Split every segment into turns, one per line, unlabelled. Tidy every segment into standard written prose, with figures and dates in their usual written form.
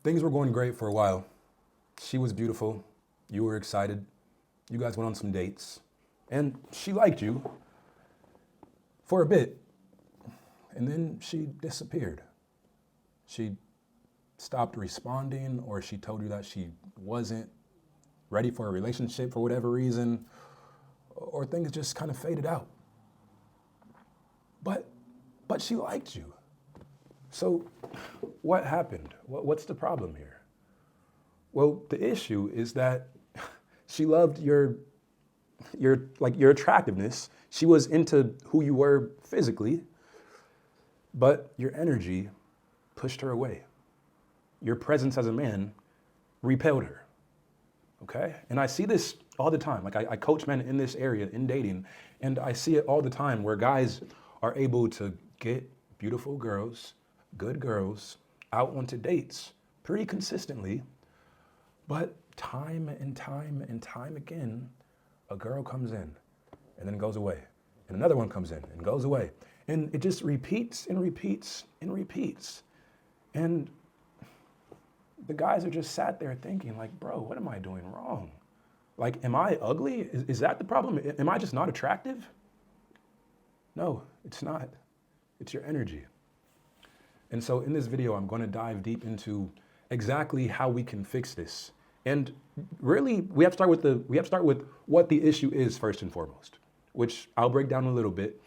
Things were going great for a while. She was beautiful. You were excited. You guys went on some dates. And she liked you for a bit. And then she disappeared. She stopped responding, or she told you that she wasn't ready for a relationship for whatever reason, or things just kind of faded out. But she liked you. So what happened? What's the problem here? Well, the issue is that she loved your attractiveness. She was into who you were physically, but your energy pushed her away. Your presence as a man repelled her. Okay? And I see this all the time. Like I coach men in this area in dating, and I see it all the time where guys are able to get beautiful girls, good girls, out onto dates pretty consistently, but time and time and time again, a girl comes in and then goes away, and another one comes in and goes away, and it just repeats and repeats and repeats. And the guys are just sat there thinking like, bro, what am I doing wrong? Like, am I ugly? Is that the problem? Am I just not attractive? No, it's not. It's your energy. And so in this video, I'm going to dive deep into exactly how we can fix this. And really, we have to start with what the issue is first and foremost, which I'll break down a little bit.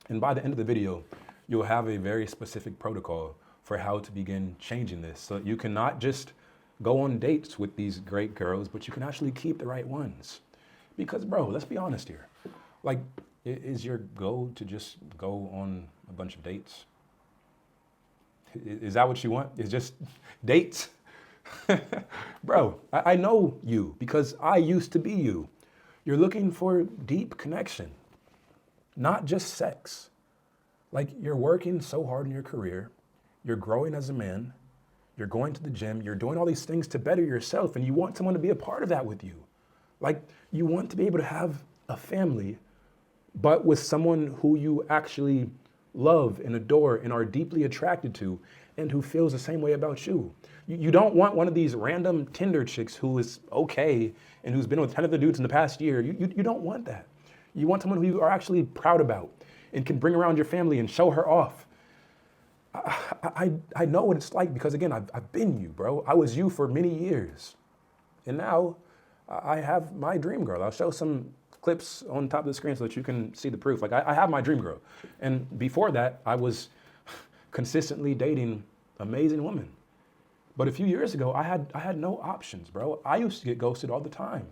And by the end of the video, you'll have a very specific protocol for how to begin changing this. So you cannot just go on dates with these great girls, but you can actually keep the right ones. Because bro, let's be honest here. Like, is your goal to just go on a bunch of dates? Is that what you want? Is just dates? Bro, I know you because I used to be you. You're looking for deep connection, not just sex. Like, you're working so hard in your career, you're growing as a man, you're going to the gym, you're doing all these things to better yourself, and you want someone to be a part of that with you. Like, you want to be able to have a family, but with someone who you actually love and adore and are deeply attracted to, and who feels the same way about you. You don't want one of these random Tinder chicks who is okay and who's been with 10 other dudes in the past year. You don't want that. You want someone who you are actually proud about and can bring around your family and show her off. I know what it's like because, again, I've been you, bro. I was you for many years. And now I have my dream girl. I'll show some clips on top of the screen so that you can see the proof. Like, I have my dream girl. And before that, I was consistently dating amazing women. But a few years ago, I had no options, bro. I used to get ghosted all the time.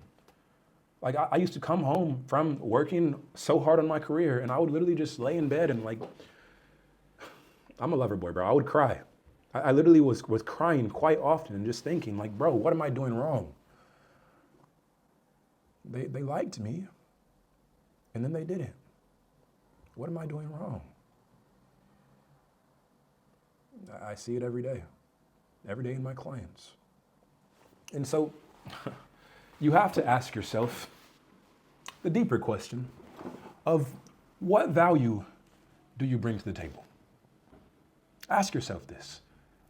Like, I used to come home from working so hard on my career, and I would literally just lay in bed and, like, I'm a lover boy, bro. I would cry. I literally was crying quite often and just thinking, like, bro, what am I doing wrong? They liked me, and then they didn't. What am I doing wrong? I see it every day in my clients. And so you have to ask yourself the deeper question of what value do you bring to the table? Ask yourself this.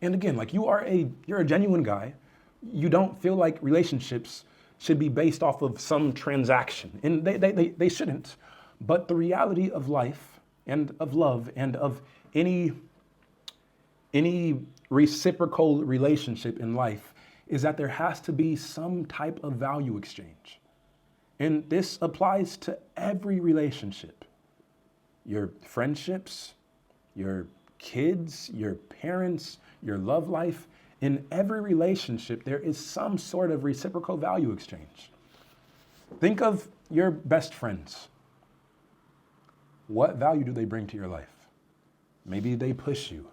And again, like, you're a genuine guy. You don't feel like relationships should be based off of some transaction. And they shouldn't. But the reality of life and of love and of any reciprocal relationship in life is that there has to be some type of value exchange. And this applies to every relationship. Your friendships, your kids, your parents, your love life. In every relationship, there is some sort of reciprocal value exchange. Think of your best friends. What value do they bring to your life? Maybe they push you.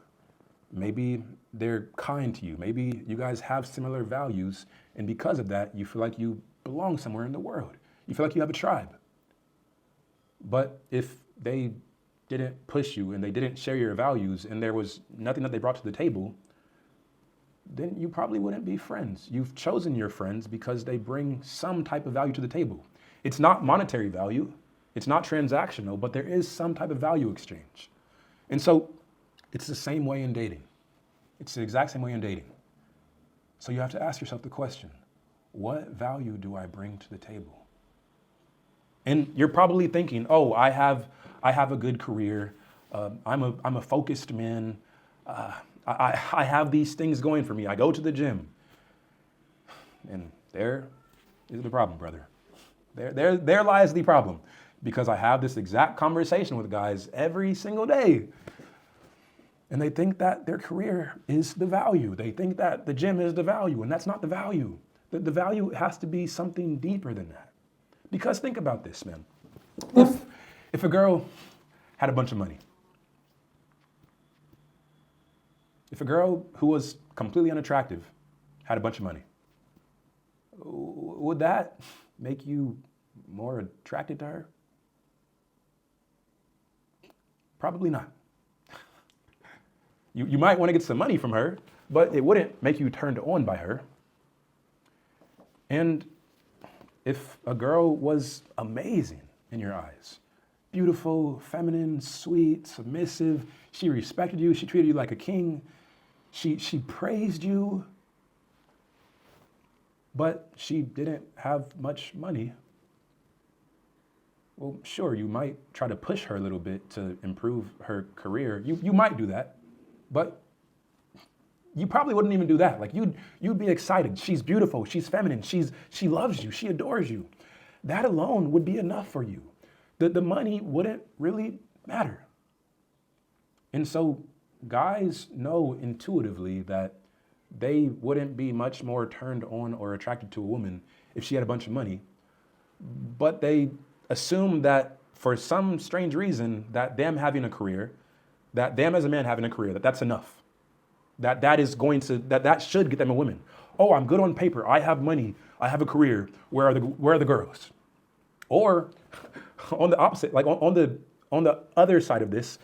Maybe they're kind to you. Maybe you guys have similar values, and because of that, you feel like you belong somewhere in the world. You feel like you have a tribe. But if they didn't push you and they didn't share your values and there was nothing that they brought to the table, then you probably wouldn't be friends. You've chosen your friends because they bring some type of value to the table. It's not monetary value. It's not transactional, but there is some type of value exchange. And so it's the same way in dating. It's the exact same way in dating. So you have to ask yourself the question, what value do I bring to the table? And you're probably thinking, oh, I have a good career. I'm a focused man. I have these things going for me. I go to the gym. And there is the problem, brother. There lies the problem. Because I have this exact conversation with guys every single day. And they think that their career is the value. They think that the gym is the value, and that's not the value. The value has to be something deeper than that. Because think about this, man. If a girl had a bunch of money, if a girl who was completely unattractive had a bunch of money, would that make you more attracted to her? Probably not. You might want to get some money from her, but it wouldn't make you turned on by her. And if a girl was amazing in your eyes, beautiful, feminine, sweet, submissive, she respected you, she treated you like a king, she praised you, but she didn't have much money, well, sure, you might try to push her a little bit to improve her career. You might do that, but you probably wouldn't even do that. Like you'd be excited. She's beautiful. She's feminine. She loves you. She adores you. That alone would be enough for you. The money wouldn't really matter. And so guys know intuitively that they wouldn't be much more turned on or attracted to a woman if she had a bunch of money, but they assume that for some strange reason that them having a career, that them as a man having a career, that's enough. That should get them a woman. Oh, I'm good on paper. I have money. I have a career. Where are the girls? Or on the opposite, like on the other side of this,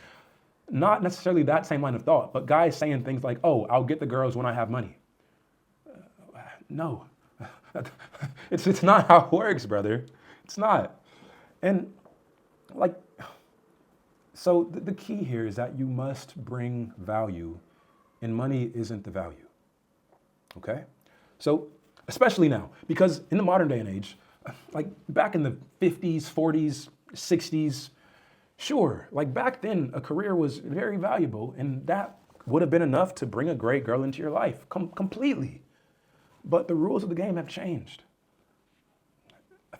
not necessarily that same line of thought, but guys saying things like, oh, I'll get the girls when I have money. No, it's not how it works, brother. It's not. And like, so the key here is that you must bring value, and money isn't the value, okay? So especially now, because in the modern day and age, like back in the 50s, 40s, 60s, sure, like back then a career was very valuable, and that would have been enough to bring a great girl into your life completely. But the rules of the game have changed.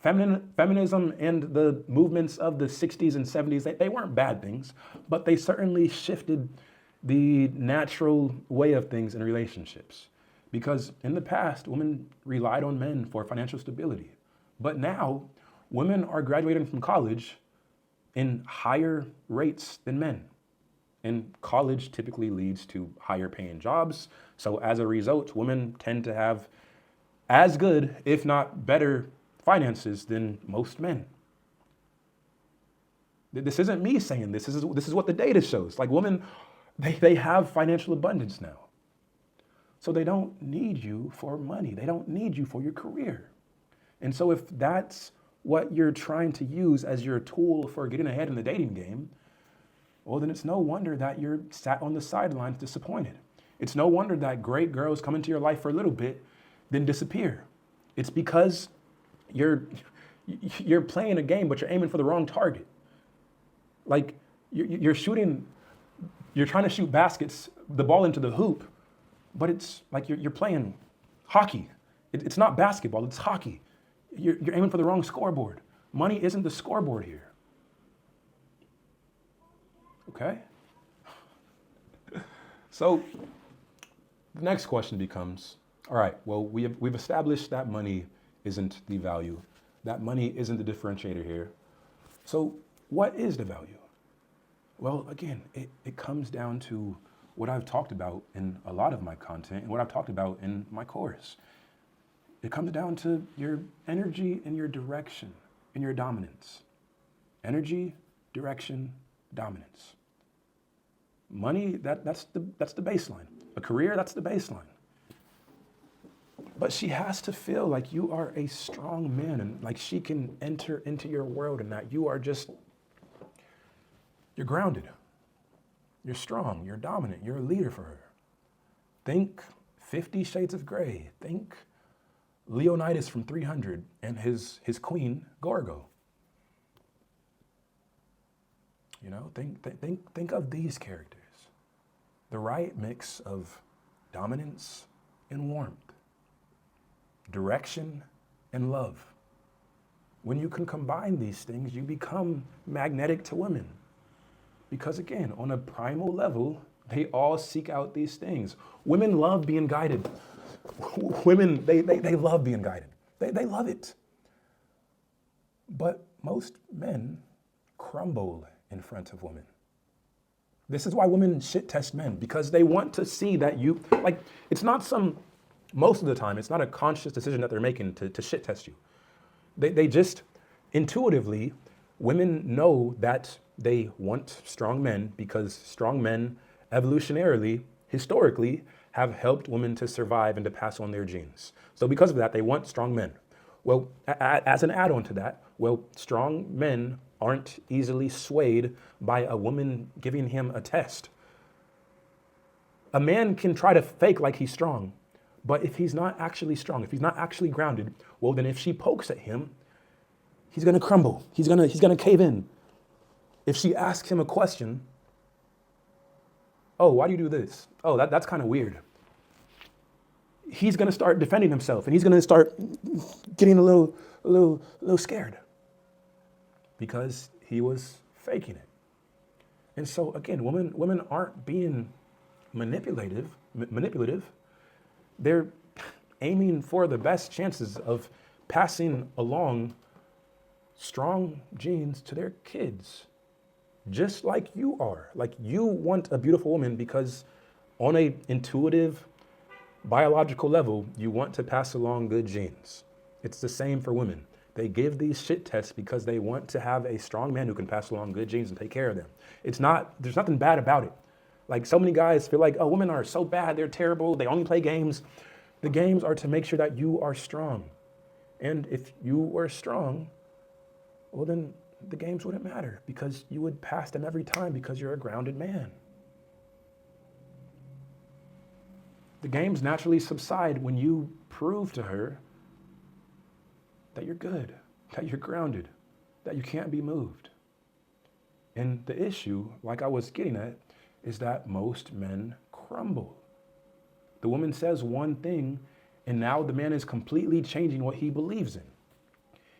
Feminism and the movements of the 60s and 70s, they weren't bad things, but they certainly shifted the natural way of things in relationships. Because in the past, women relied on men for financial stability. But now, women are graduating from college in higher rates than men. And college typically leads to higher paying jobs. So as a result, women tend to have as good, if not better, finances than most men. This isn't me saying this. This is what the data shows. Like women, they have financial abundance now. So they don't need you for money. They don't need you for your career. And so if that's what you're trying to use as your tool for getting ahead in the dating game, well, then it's no wonder that you're sat on the sidelines disappointed. It's no wonder that great girls come into your life for a little bit, then disappear. It's because you're playing a game, but you're aiming for the wrong target. Like you're trying to shoot baskets, the ball into the hoop, but it's like you're playing hockey. It's not basketball, it's hockey. You're aiming for the wrong scoreboard. Money isn't the scoreboard here. Okay? So the next question becomes, all right, well, we've established that money isn't the value. That money isn't the differentiator here. So what is the value? Well, again, it comes down to what I've talked about in a lot of my content and what I've talked about in my course. It comes down to your energy and your direction and your dominance. Energy, direction, dominance. Money, that's the baseline. A career, that's the baseline. But she has to feel like you are a strong man and like she can enter into your world and that you're grounded. You're strong, you're dominant, you're a leader for her. Think 50 Shades of Grey. Think Leonidas from 300 and his queen, Gorgo. You know, think of these characters. The right mix of dominance and warmth, direction and love. When you can combine these things, you become magnetic to women. Because again, on a primal level, they all seek out these things. Women love being guided. Women, they love being guided. They love it. But most men crumble in front of women. This is why women shit test men, because they want to see that you, like, it's not most of the time, it's not a conscious decision that they're making to shit test you. They just intuitively, women know that they want strong men because strong men evolutionarily, historically, have helped women to survive and to pass on their genes. So because of that, they want strong men. Well, as an add-on to that, strong men aren't easily swayed by a woman giving him a test. A man can try to fake like he's strong, but if he's not actually strong, if he's not actually grounded, well, then if she pokes at him, he's gonna crumble. He's gonna cave in. If she asks him a question, oh, why do you do this? Oh, that's kind of weird. He's gonna start defending himself, and he's gonna start getting a little scared because he was faking it. And so again, women aren't being manipulative. They're aiming for the best chances of passing along strong genes to their kids, just like you are. Like, you want a beautiful woman because on a intuitive, biological level, you want to pass along good genes. It's the same for women. They give these shit tests because they want to have a strong man who can pass along good genes and take care of them. There's nothing bad about it. Like, so many guys feel like, oh, women are so bad, they're terrible, they only play games. The games are to make sure that you are strong. And if you were strong, well, then the games wouldn't matter because you would pass them every time because you're a grounded man. The games naturally subside when you prove to her that you're good, that you're grounded, that you can't be moved. And the issue, like I was getting at, is that most men crumble. The woman says one thing, and now the man is completely changing what he believes in.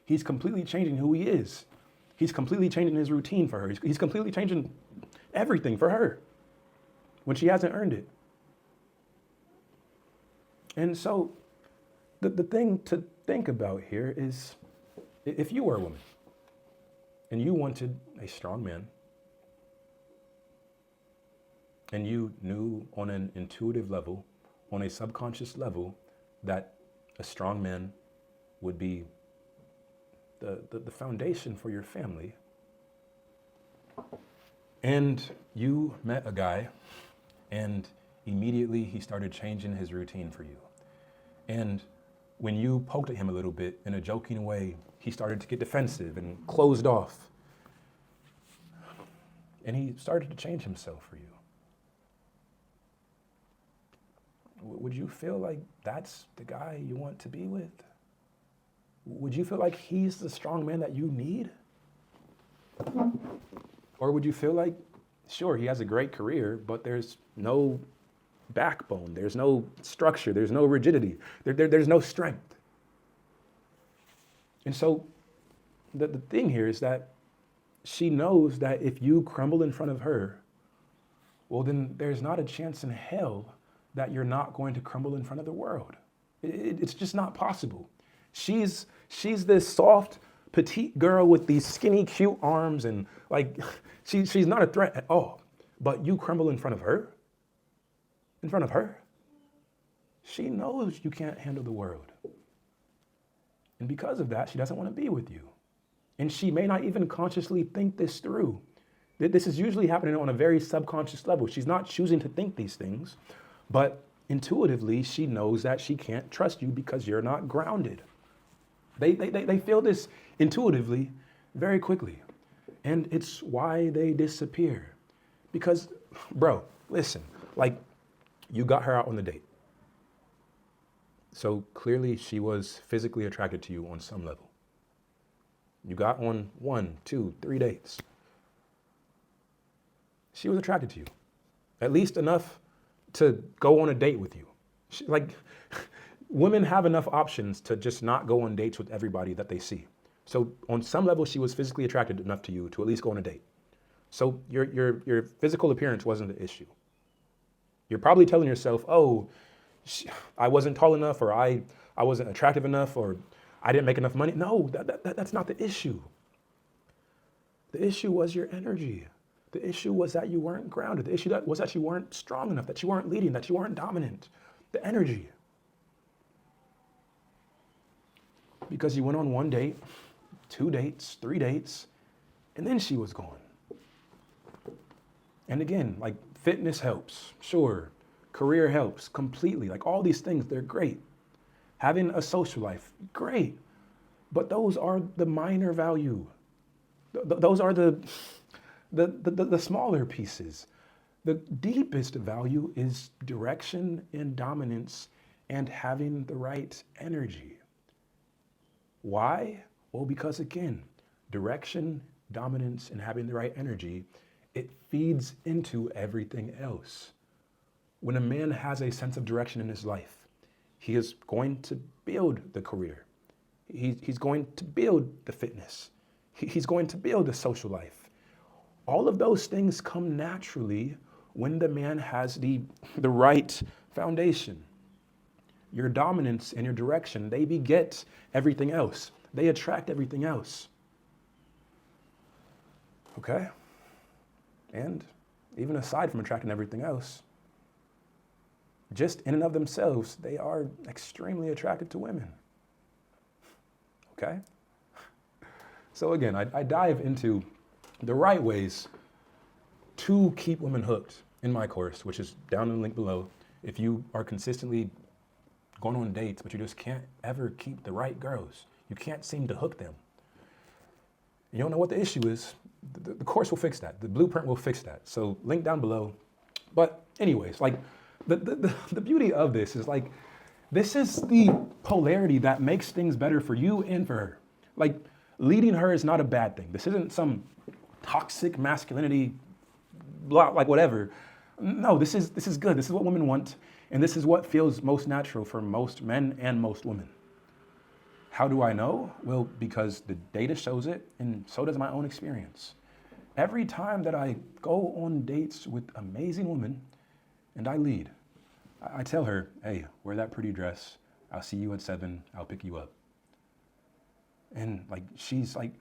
He's completely changing who he is. He's completely changing his routine for her. He's completely changing everything for her when she hasn't earned it. And so the thing to think about here is, if you were a woman and you wanted a strong man, and you knew on an intuitive level, on a subconscious level, that a strong man would be the foundation for your family, and you met a guy and immediately he started changing his routine for you. And when you poked at him a little bit in a joking way, he started to get defensive and closed off. And he started to change himself for you. Would you feel like that's the guy you want to be with? Would you feel like he's the strong man that you need? Or would you feel like, sure, he has a great career, but there's no backbone, there's no structure, there's no rigidity, there's no strength. And so the thing here is that she knows that if you crumble in front of her, well, then there's not a chance in hell that you're not going to crumble in front of the world. It's just not possible. She's this soft, petite girl with these skinny, cute arms, and like, she's not a threat at all. But you crumble in front of her? In front of her? She knows you can't handle the world. And because of that, she doesn't want to be with you. And she may not even consciously think this through. This is usually happening on a very subconscious level. She's not choosing to think these things, but intuitively, she knows that she can't trust you because you're not grounded. They feel this intuitively very quickly. And it's why they disappear. Because, bro, listen, like, you got her out on the date. So clearly she was physically attracted to you on some level. You got on 1, 2, 3 dates. She was attracted to you, at least enough to go on a date with you. Women have enough options to just not go on dates with everybody that they see. So on some level, she was physically attracted enough to you to at least go on a date. So your physical appearance wasn't the issue. You're probably telling yourself, oh, I wasn't tall enough, or I wasn't attractive enough, or I didn't make enough money. No, that's not the issue. The issue was your energy. The issue was that you weren't grounded. The issue was that you weren't strong enough, that you weren't leading, that you weren't dominant. The energy. Because you went on 1 date, 2 dates, 3 dates, and then she was gone. And again, like, fitness helps, sure. Career helps completely. Like, all these things, they're great. Having a social life, great. But those are the minor value. Those are the smaller pieces. The deepest value is direction and dominance and having the right energy. Why? Well, because again, direction, dominance, and having the right energy, it feeds into everything else. When a man has a sense of direction in his life, he is going to build the career. He's going to build the fitness. He's going to build the social life. All of those things come naturally when the man has the right foundation. Your dominance and your direction, they beget everything else. They attract everything else. Okay? And even aside from attracting everything else, just in and of themselves, they are extremely attracted to women. Okay? So again, I dive into the right ways to keep women hooked in my course, which is down in the link below. If you are consistently going on dates, but you just can't ever keep the right girls, you can't seem to hook them, you don't know what the issue is, the course will fix that. The blueprint will fix that. So link down below. But anyways, like, the beauty of this is, like, this is the polarity that makes things better for you and for her. Like, leading her is not a bad thing. This isn't some toxic masculinity, blah, like whatever. No, this is good. This is what women want. And this is what feels most natural for most men and most women. How do I know? Well, because the data shows it, and so does my own experience. Every time that I go on dates with amazing women and I lead, I tell her, hey, wear that pretty dress. I'll see you at 7. I'll pick you up. And like, she's like,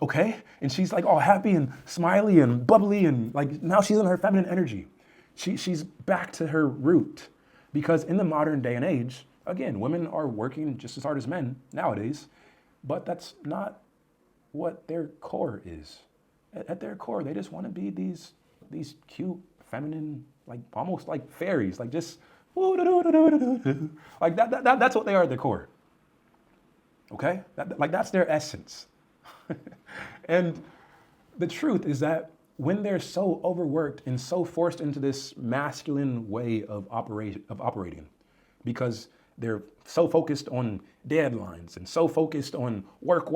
okay. And she's like all happy and smiley and bubbly, and like, now she's in her feminine energy. She's back to her root. Because in the modern day and age, again, women are working just as hard as men nowadays, but that's not what their core is. At their core, they just want to be these cute, feminine, like almost like fairies, like just like that's what they are at their core. Okay? That's their essence. And the truth is that when they're so overworked and so forced into this masculine way of operating, because they're so focused on deadlines and so focused on work,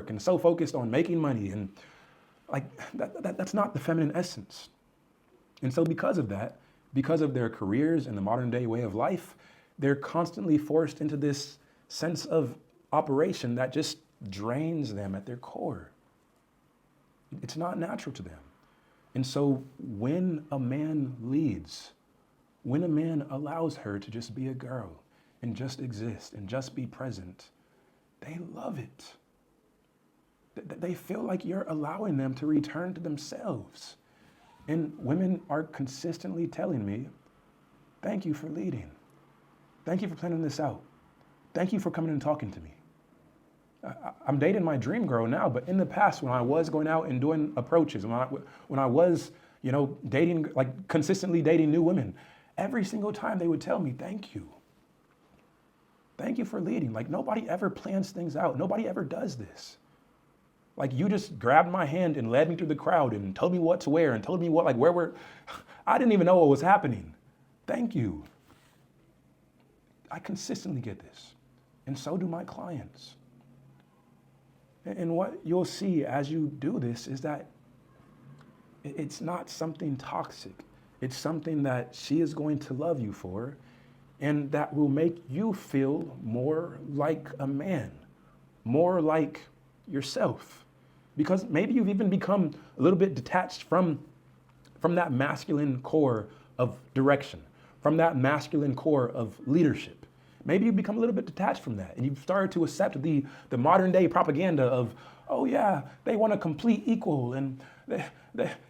and so focused on making money, and like that's not the feminine essence. And so because of that, because of their careers and the modern day way of life, they're constantly forced into this sense of operation that just drains them at their core. It's not natural to them. And so when a man leads, when a man allows her to just be a girl and just exist and just be present, they love it. They feel like you're allowing them to return to themselves. And women are consistently telling me, thank you for leading. Thank you for planning this out. Thank you for coming and talking to me. I'm dating my dream girl now, but in the past, when I was going out and doing approaches, when I was, dating, like consistently dating new women, every single time they would tell me, thank you. Thank you for leading. Like, nobody ever plans things out. Nobody ever does this. Like, you just grabbed my hand and led me through the crowd and told me what to wear and told me I didn't even know what was happening. Thank you. I consistently get this, and so do my clients. And what you'll see as you do this is that it's not something toxic. It's something that she is going to love you for, and that will make you feel more like a man, more like yourself. Because maybe you've even become a little bit detached from that masculine core of direction, from that masculine core of leadership. Maybe you become a little bit detached from that, and you've started to accept the modern day propaganda of, oh yeah, they want a complete equal, and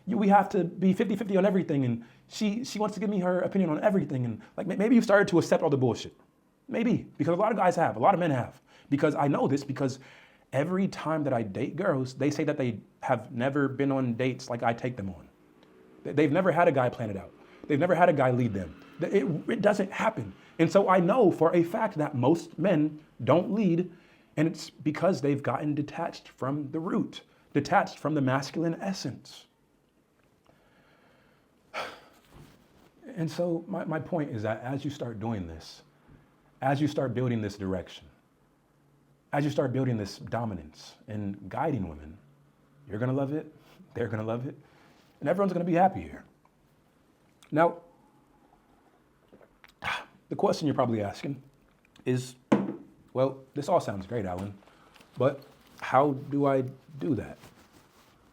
we have to be 50-50 on everything, and she wants to give me her opinion on everything, and like maybe you've started to accept all the bullshit. Maybe, because a lot of guys have, a lot of men have. Because I know this because every time that I date girls, they say that they have never been on dates like I take them on. They've never had a guy plan it out. They've never had a guy lead them. It doesn't happen. And so I know for a fact that most men don't lead, and it's because they've gotten detached from the root, detached from the masculine essence. And so my point is that as you start doing this, as you start building this direction, as you start building this dominance and guiding women, you're gonna love it, they're gonna love it, and everyone's gonna be happy here. Now, the question you're probably asking is, well, this all sounds great, Alan, but how do I do that?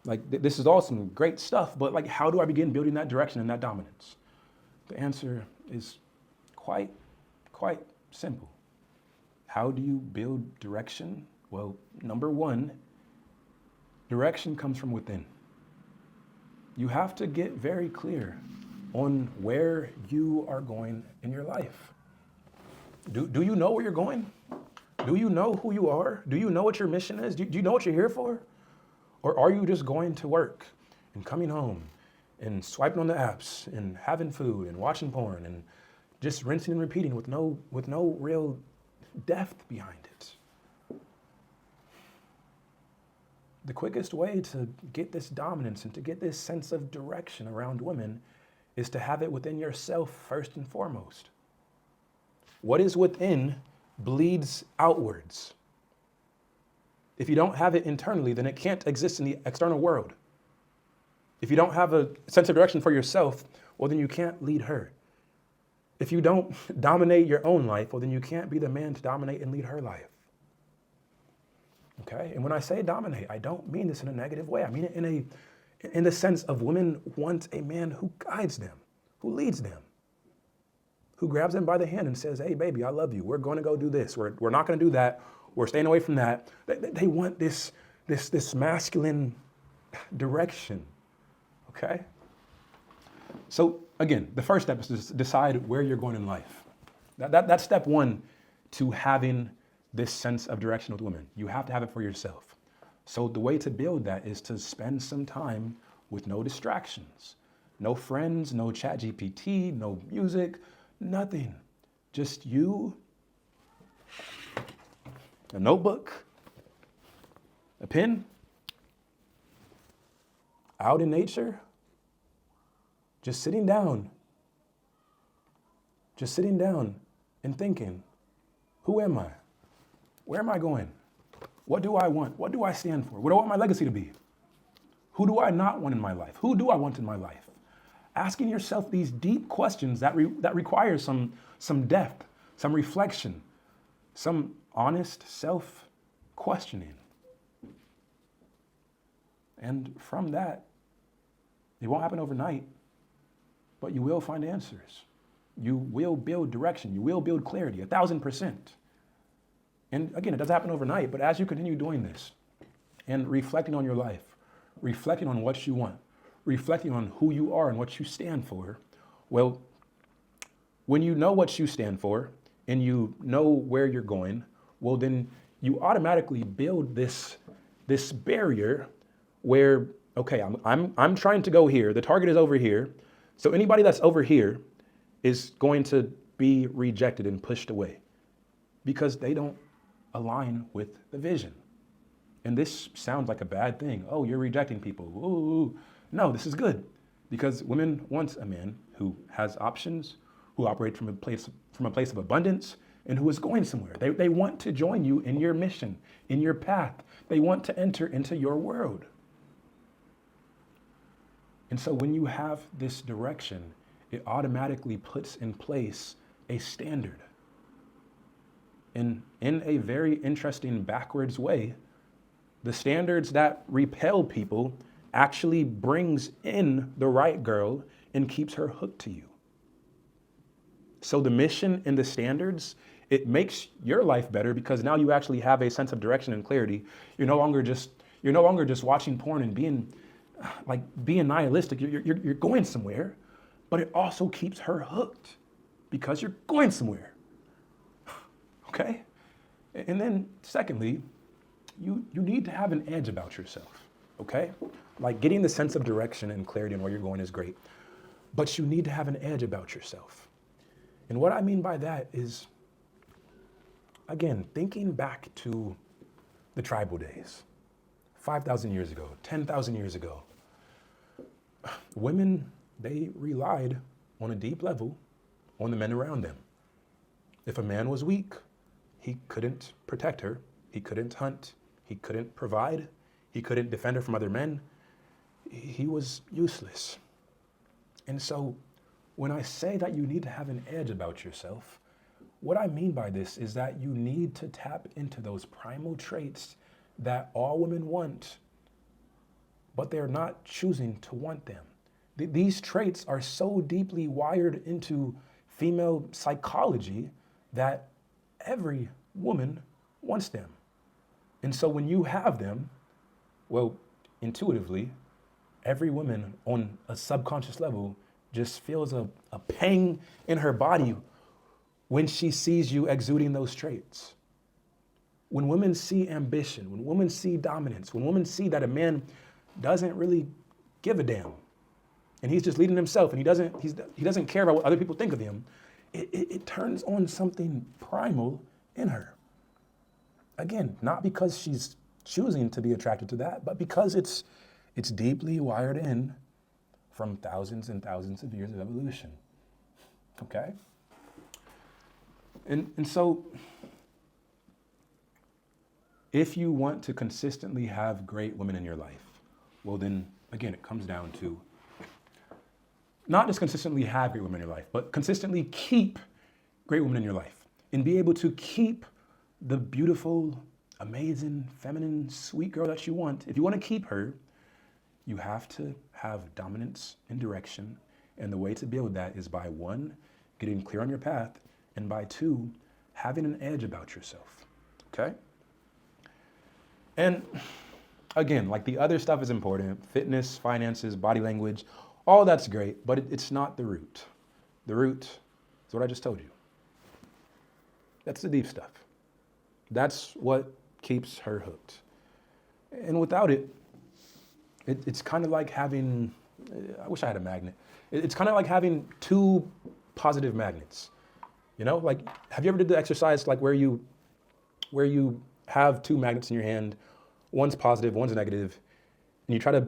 Like, this is all some great stuff, but like, how do I begin building that direction and that dominance? The answer is quite simple. How do you build direction? Well, number one, direction comes from within. You have to get very clear on where you are going in your life. Do you know where you're going? Do you know who you are? Do you know what your mission is? Do you know what you're here for? Or are you just going to work and coming home and swiping on the apps and having food and watching porn and just rinsing and repeating with no real depth behind it? The quickest way to get this dominance and to get this sense of direction around women is to have it within yourself first and foremost. What is within bleeds outwards. If you don't have it internally, then it can't exist in the external world. If you don't have a sense of direction for yourself, well, then you can't lead her. If you don't dominate your own life, well, then you can't be the man to dominate and lead her life. Okay? And when I say dominate, I don't mean this in a negative way. I mean it in the sense of women want a man who guides them, who leads them, who grabs them by the hand and says, hey, baby, I love you. We're going to go do this. We're not going to do that. We're staying away from that. They want this masculine direction. Okay? So again, the first step is to decide where you're going in life. That's step one to having this sense of direction with women. You have to have it for yourself. So the way to build that is to spend some time with no distractions, no friends, no chat GPT, no music, nothing. Just you, a notebook, a pen, out in nature, just sitting down and thinking, who am I? Where am I going? What do I want? What do I stand for? What do I want my legacy to be? Who do I not want in my life? Who do I want in my life? Asking yourself these deep questions that require some depth, some reflection, some honest self-questioning. And from that, it won't happen overnight, but you will find answers. You will build direction. You will build clarity, 1,000%. And again, it doesn't happen overnight, but as you continue doing this and reflecting on your life, reflecting on what you want, reflecting on who you are and what you stand for, well, when you know what you stand for and you know where you're going, well, then you automatically build this barrier where, okay, I'm trying to go here. The target is over here. So anybody that's over here is going to be rejected and pushed away because they don't align with the vision. And this sounds like a bad thing. Oh, you're rejecting people. Ooh. No, this is good because women want a man who has options, who operates from a place of abundance, and who is going somewhere. They want to join you in your mission, in your path. They want to enter into your world. And so when you have this direction, it automatically puts in place a standard. And in a very interesting backwards way, the standards that repel people actually brings in the right girl and keeps her hooked to you. So the mission and the standards, it makes your life better because now you actually have a sense of direction and clarity. You're no longer just watching porn and being nihilistic. You're going somewhere, but it also keeps her hooked because you're going somewhere. Okay? And then secondly, you need to have an edge about yourself. Okay? Like getting the sense of direction and clarity on where you're going is great, but you need to have an edge about yourself. And what I mean by that is, again, thinking back to the tribal days, 5,000 years ago, 10,000 years ago, women, they relied on a deep level on the men around them. If a man was weak, he couldn't protect her, he couldn't hunt, he couldn't provide, he couldn't defend her from other men. He was useless. And so when I say that you need to have an edge about yourself, what I mean by this is that you need to tap into those primal traits that all women want, but they're not choosing to want them. These traits are so deeply wired into female psychology that every woman wants them. And so when you have them, well, intuitively, every woman on a subconscious level just feels a pang in her body when she sees you exuding those traits. When women see ambition, when women see dominance, when women see that a man doesn't really give a damn, and he's just leading himself, and he doesn't care about what other people think of him, it turns on something primal in her. Again, not because she's choosing to be attracted to that, but because it's deeply wired in from thousands and thousands of years of evolution. Okay? And so, if you want to consistently have great women in your life, well then, again, it comes down to not just consistently have great women in your life, but consistently keep great women in your life and be able to keep the beautiful, amazing, feminine, sweet girl that you want. If you want to keep her, you have to have dominance and direction. And the way to build that is by 1, getting clear on your path, and by 2, having an edge about yourself. Okay? And again, like the other stuff is important, fitness, finances, body language, all that's great, but it's not the root. The root is what I just told you. That's the deep stuff. That's what keeps her hooked. And without it, it's kind of like having, I wish I had a magnet. It's kind of like having 2 positive magnets. You know, like, have you ever did the exercise like where you have 2 magnets in your hand, one's positive, one's negative, and you try to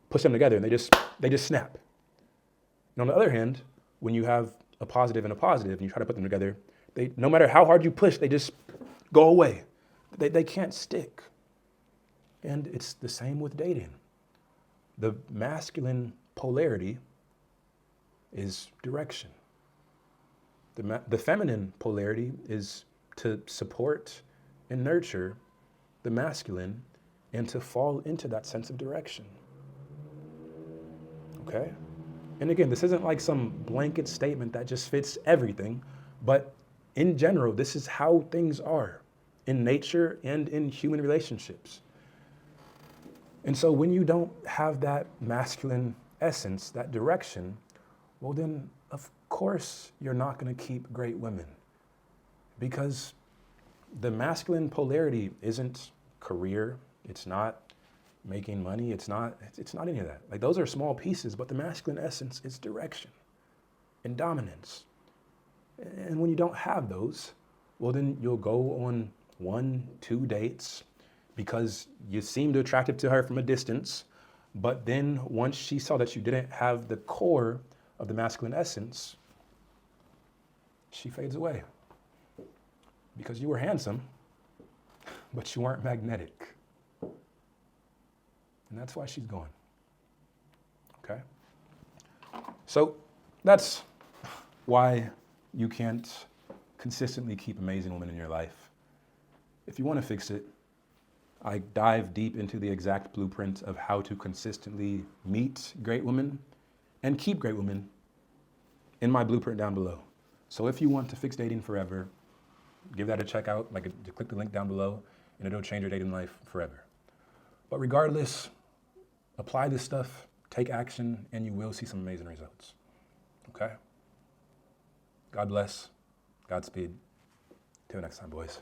push them together and they just snap. And on the other hand, when you have a positive and you try to put them together, no matter how hard you push, they just go away. They can't stick. And it's the same with dating. The masculine polarity is direction. The feminine polarity is to support and nurture the masculine and to fall into that sense of direction. Okay? And again, this isn't like some blanket statement that just fits everything, but in general, this is how things are in nature and in human relationships. And so when you don't have that masculine essence, that direction, well then, of course, you're not going to keep great women, because the masculine polarity isn't career, it's not making money, it's not any of that. Like, those are small pieces, but the masculine essence is direction and dominance. And when you don't have those, well then you'll go on 1, 2 dates because you seemed attractive to her from a distance, but then once she saw that you didn't have the core of the masculine essence, she fades away. because you were handsome, but you weren't magnetic. And that's why she's gone. Okay? So that's why you can't consistently keep amazing women in your life. If you want to fix it, I dive deep into the exact blueprint of how to consistently meet great women and keep great women in my blueprint down below. So if you want to fix dating forever, give that a check out. Click the link down below and it'll change your dating life forever. But regardless, apply this stuff, take action, and you will see some amazing results. Okay? God bless. Godspeed. Till next time, boys.